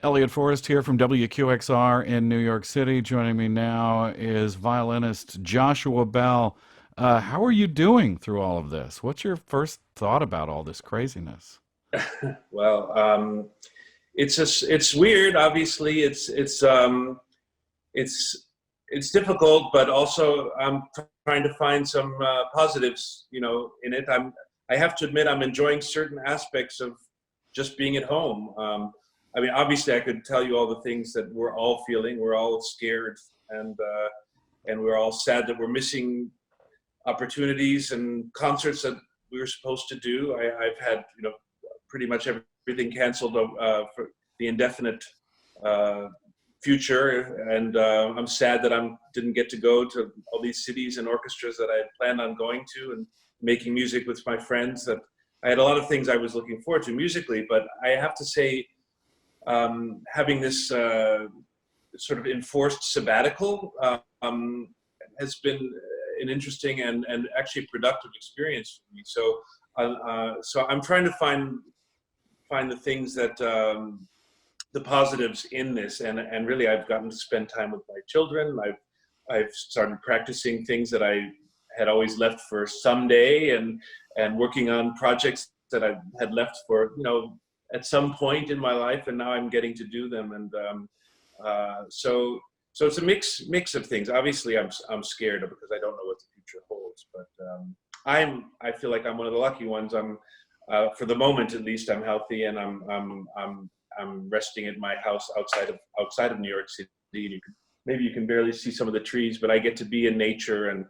Elliott Forrest here from WQXR in New York City. Joining me now is violinist Joshua Bell. How are you doing through all of this? What's your first thought about all this craziness? Well, it's weird. Obviously, it's it's difficult, but also I'm trying to find some positives, in it. I have to admit I'm enjoying certain aspects of just being at home. I mean, obviously, I could tell you all the things that we're all feeling. We're all scared, and we're all sad that we're missing opportunities and concerts that we were supposed to do. I've had, pretty much everything canceled for the indefinite uh, future, and I'm sad that I didn't get to go to all these cities and orchestras that I had planned on going to and making music with my friends. That I had a lot of things I was looking forward to musically, but I have to say, having this sort of enforced sabbatical has been an interesting and actually productive experience for me. So I'm trying to find the things that the positives in this, and really I've gotten to spend time with my children. I've started practicing things that I had always left for someday, and working on projects that I had left for at some point in my life, and now I'm getting to do them. And so it's a mix of things. Obviously, I'm scared because I don't know what the future holds, but I feel like I'm one of the lucky ones. I'm for the moment at least I'm healthy, and I'm resting at my house outside of New York City. And maybe you can barely see some of the trees, but I get to be in nature and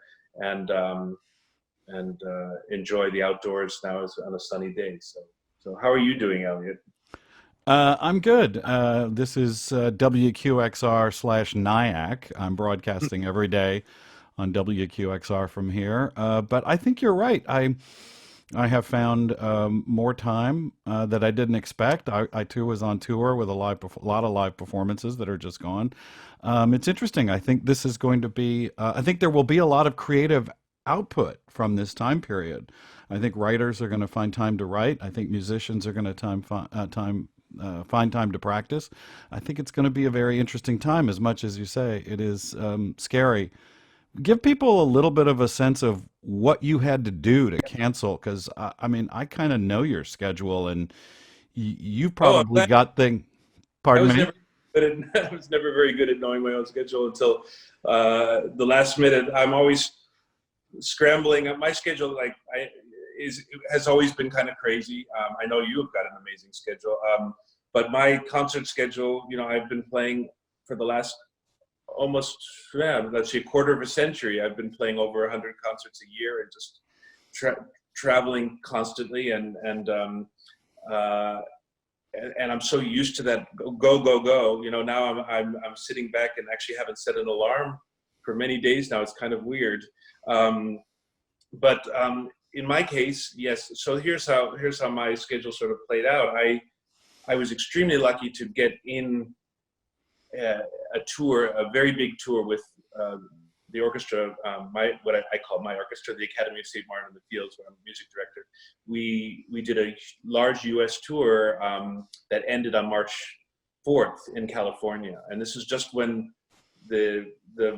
enjoy the outdoors now on a sunny day. So how are you doing, Elliot? I'm good. This is WQXR/NIAC. I'm broadcasting every day on WQXR from here. But I think you're right. I have found more time that I didn't expect. I too was on tour with a lot of live performances that are just gone. It's interesting. I think this is going to be. I think there will be a lot of creative output from this time period. I think writers are going to find time to write. I think musicians are going to find time to practice. I think it's going to be a very interesting time. As much as you say it is scary, give people a little bit of a sense of what you had to do to cancel, because I mean I kind of know your schedule, and you've Oh, I'm probably glad. got thing. I Pardon was me. never good at, I was never very good at knowing my own schedule until the last minute. I'm always scrambling. My schedule, is has always been kind of crazy. I know you have got an amazing schedule, but my concert schedule, I've been playing for the last almost, yeah, let's see, a quarter of a century. I've been playing over 100 concerts a year and just traveling constantly, uh, and I'm so used to that go go go. Now I'm sitting back and actually haven't set an alarm for many days now. It's kind of weird, um, but in my case, yes. So here's how my schedule sort of played out. I was extremely lucky to get in a tour, a very big tour with uh, the orchestra, my what I call my orchestra, the Academy of St. Martin in the Fields, where I'm the music director. We did a large U.S. tour that ended on March 4th in California, and this is just when the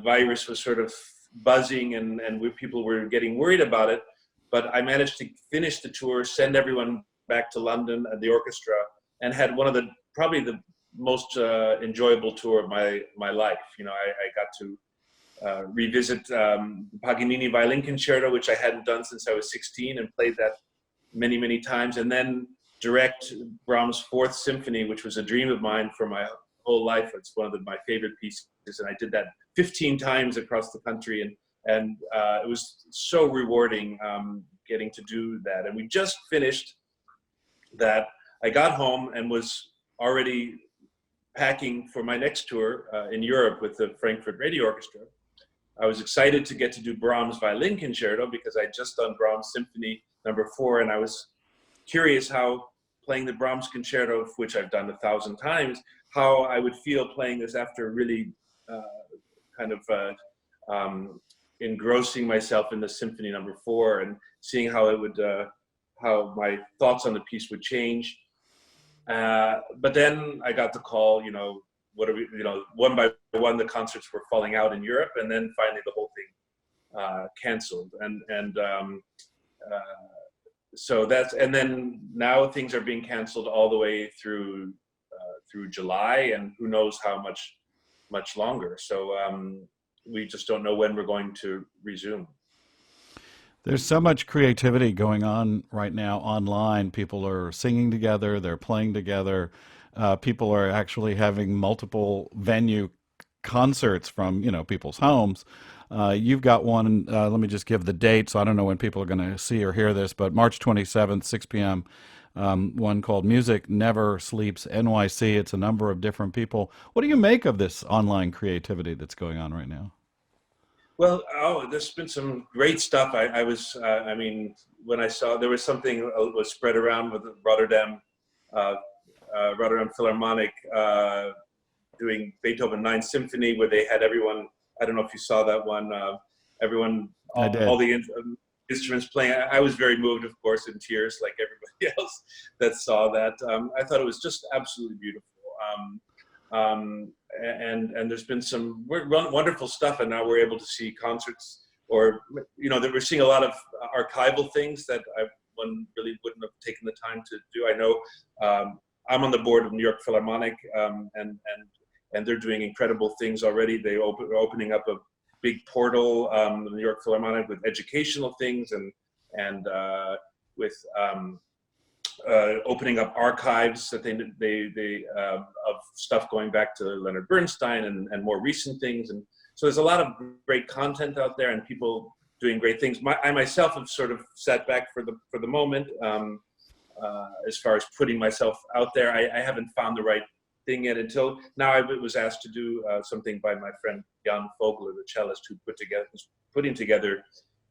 virus was sort of buzzing, and people were getting worried about it. But I managed to finish the tour, send everyone back to London, the orchestra, and had one of the probably the most enjoyable tour of my life. I got to revisit Paganini Violin Concerto, which I hadn't done since I was 16, and played that many times, and then direct Brahms' Fourth Symphony, which was a dream of mine for my whole life. It's one of my favorite pieces, and I did that 15 times across the country, and it was so rewarding getting to do that. And we just finished that. I got home and was already packing for my next tour in Europe with the Frankfurt Radio Orchestra. I was excited to get to do Brahms Violin Concerto because I'd just done Brahms Symphony Number 4, and I was curious how playing the Brahms Concerto, which I've done 1,000 times, how I would feel playing this after really uh, kind of engrossing myself in the Symphony Number 4, and seeing how my thoughts on the piece would change. But then I got the call, what are we, one by one, the concerts were falling out in Europe, and then finally the whole thing canceled. So and then now things are being canceled all the way through July, and who knows how much longer. So we just don't know when we're going to resume. There's so much creativity going on right now online. People are singing together, they're playing together. People are actually having multiple venue concerts from people's homes. You've got one. Let me just give the date, so I don't know when people are going to see or hear this, but March 27th, 6 p.m. One called Music Never Sleeps NYC. It's a number of different people. What do you make of this online creativity that's going on right now? Well, there's been some great stuff. I mean, when I saw there was something was spread around with uh, Rotterdam Philharmonic doing Beethoven Ninth Symphony, where they had everyone. I don't know if you saw that one. Everyone, I all did. the instruments playing. I was very moved, of course, in tears, like everybody else that saw that. I thought it was just absolutely beautiful. And there's been some wonderful stuff, and now we're able to see concerts, or that we're seeing a lot of archival things that one really wouldn't have taken the time to do. I know I'm on the board of New York Philharmonic, and they're doing incredible things already. Are opening up a big portal, the New York Philharmonic, with educational things, and with opening up archives that they of stuff going back to Leonard Bernstein and more recent things. And so there's a lot of great content out there, and people doing great things. I myself have sort of sat back for the moment, as far as putting myself out there. I haven't found the right thing yet. Until now, I was asked to do something by my friend Jan Vogler, the cellist, who's putting together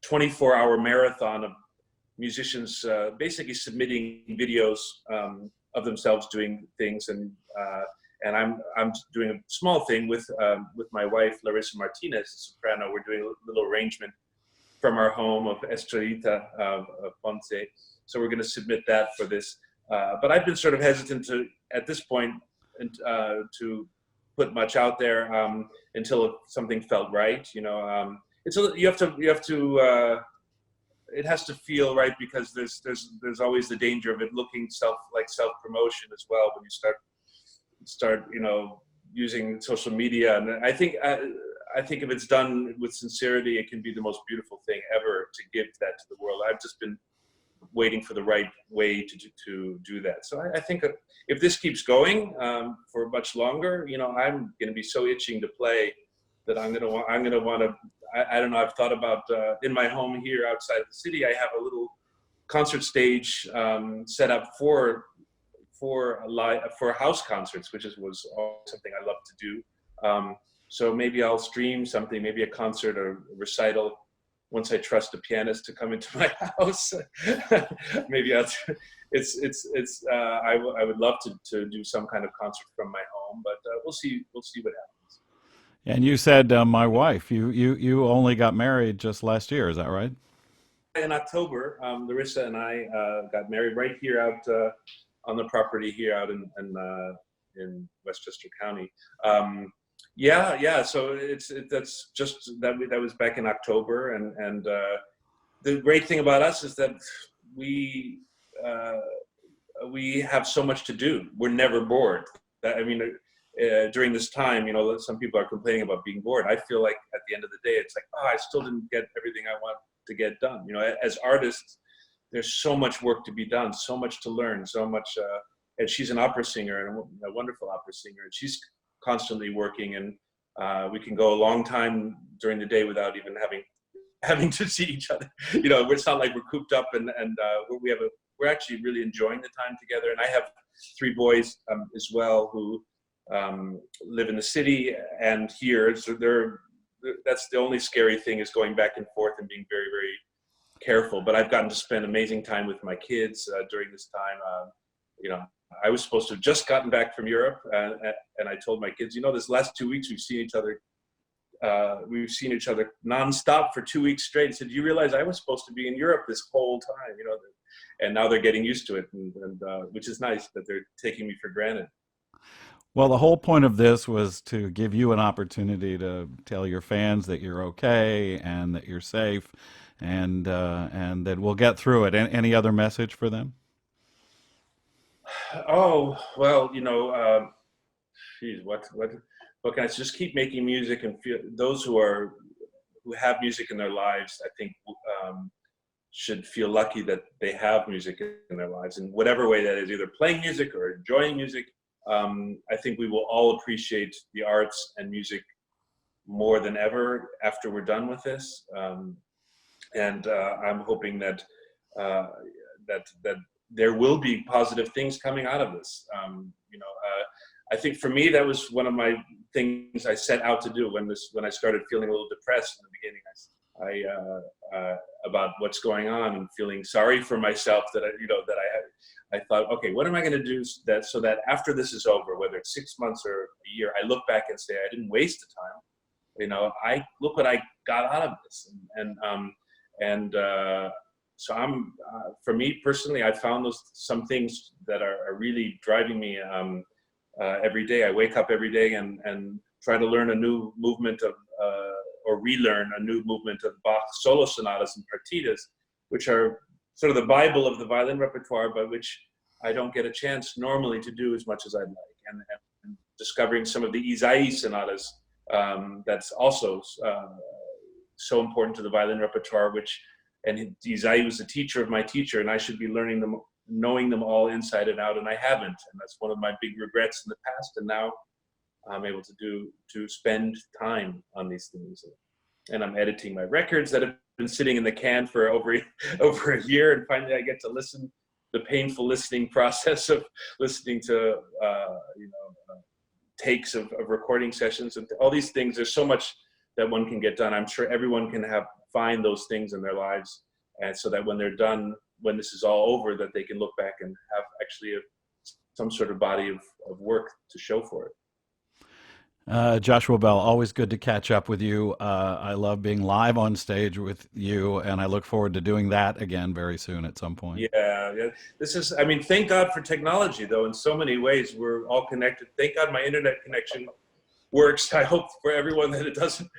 24-hour marathon of musicians basically submitting videos of themselves doing things, and I'm doing a small thing with my wife Larissa Martinez, soprano. We're doing a little arrangement from our home of Estrellita of Ponce. So we're going to submit that for this. But I've been sort of hesitant to, at this point, to put much out there until something felt right. You have to. It has to feel right, because there's always the danger of it looking self promotion as well when you start using social media. And I think if it's done with sincerity, it can be the most beautiful thing ever to give that to the world. I've just been waiting for the right way to do that. So I think if this keeps going for much longer, I'm going to be so itching to play that I'm going to want to. I don't know. I've thought about in my home here outside the city. I have a little concert stage set up for house concerts, which was something I love to do. So maybe I'll stream something, maybe a concert or a recital, once I trust a pianist to come into my house. Maybe I would love to do some kind of concert from my home, but we'll see what happens. And you said my wife. You only got married just last year. Is that right? In October, Larissa and I got married right here out on the property here out in Westchester County. Yeah. So that was back in October, and the great thing about us is that we have so much to do. We're never bored. During this time, some people are complaining about being bored. I feel like at the end of the day, it's like, I still didn't get everything I want to get done. As artists, there's so much work to be done, so much to learn, so much. And she's an opera singer, and a wonderful opera singer, and she's constantly working, and we can go a long time during the day without even having to see each other. It's not like we're cooped up, and we're actually really enjoying the time together. And I have 3 boys as well who live in the city and here, so that's the only scary thing, is going back and forth and being very, very careful. But I've gotten to spend amazing time with my kids during this time. I was supposed to have just gotten back from Europe, and I told my kids, this last 2 weeks we've seen each other we've seen each other nonstop for 2 weeks straight. He said, "Do you realize I was supposed to be in Europe this whole time?" And now they're getting used to it, and which is nice that they're taking me for granted. Well, the whole point of this was to give you an opportunity to tell your fans that you're okay and that you're safe, and that we'll get through it. Any other message for them? Oh well, geez, what can I just keep making music and feel those who have music in their lives. I think should feel lucky that they have music in their lives in whatever way that is, either playing music or enjoying music. I think we will all appreciate the arts and music more than ever after we're done with this. And I'm hoping uh, that there will be positive things coming out of this. I think for me that was one of my things I set out to do when I started feeling a little depressed in the beginning. About what's going on and feeling sorry for myself I thought, okay, what am I going to do so that after this is over, whether it's 6 months or a year, I look back and say I didn't waste the time. I look what I got out of this, and so for me personally, I found some things that are really driving me every day. I wake up every day and try to learn a new movement of or relearn a new movement of Bach's solo sonatas and partitas, which are sort of the Bible of the violin repertoire, but which I don't get a chance normally to do as much as I'd like. And discovering some of the Izai sonatas, that's also so important to the violin repertoire, and Izai was the teacher of my teacher, and I should be learning them, knowing them all inside and out, and I haven't. And that's one of my big regrets in the past. And now I'm able to spend time on these things. And I'm editing my records that have been sitting in the can for over a year, and finally I get to listen. The painful listening process of listening to takes of recording sessions and all these things. There's so much that one can get done. I'm sure everyone can find those things in their lives, and so that when they're done, when this is all over, that they can look back and have actually some sort of body of work to show for it. Joshua Bell, always good to catch up with you. I love being live on stage with you, and I look forward to doing that again very soon at some point. Yeah. I mean, thank God for technology, though. In so many ways, we're all connected. Thank God my internet connection works. I hope for everyone that it doesn't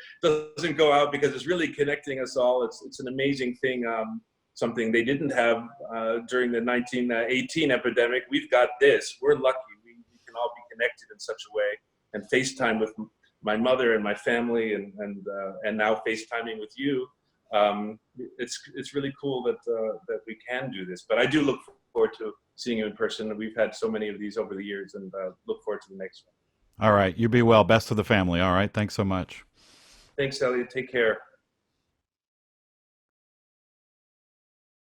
go out, because it's really connecting us all. It's an amazing thing. Something they didn't have during the 1918 epidemic. We've got this. We're lucky. We can all be connected in such a way, and FaceTime with my mother and my family, and now FaceTiming with you. It's really cool that we can do this. But I do look forward to seeing you in person. We've had so many of these over the years, and look forward to the next one. All right. You be well. Best of the family. All right. Thanks so much. Thanks, Elliot. Take care.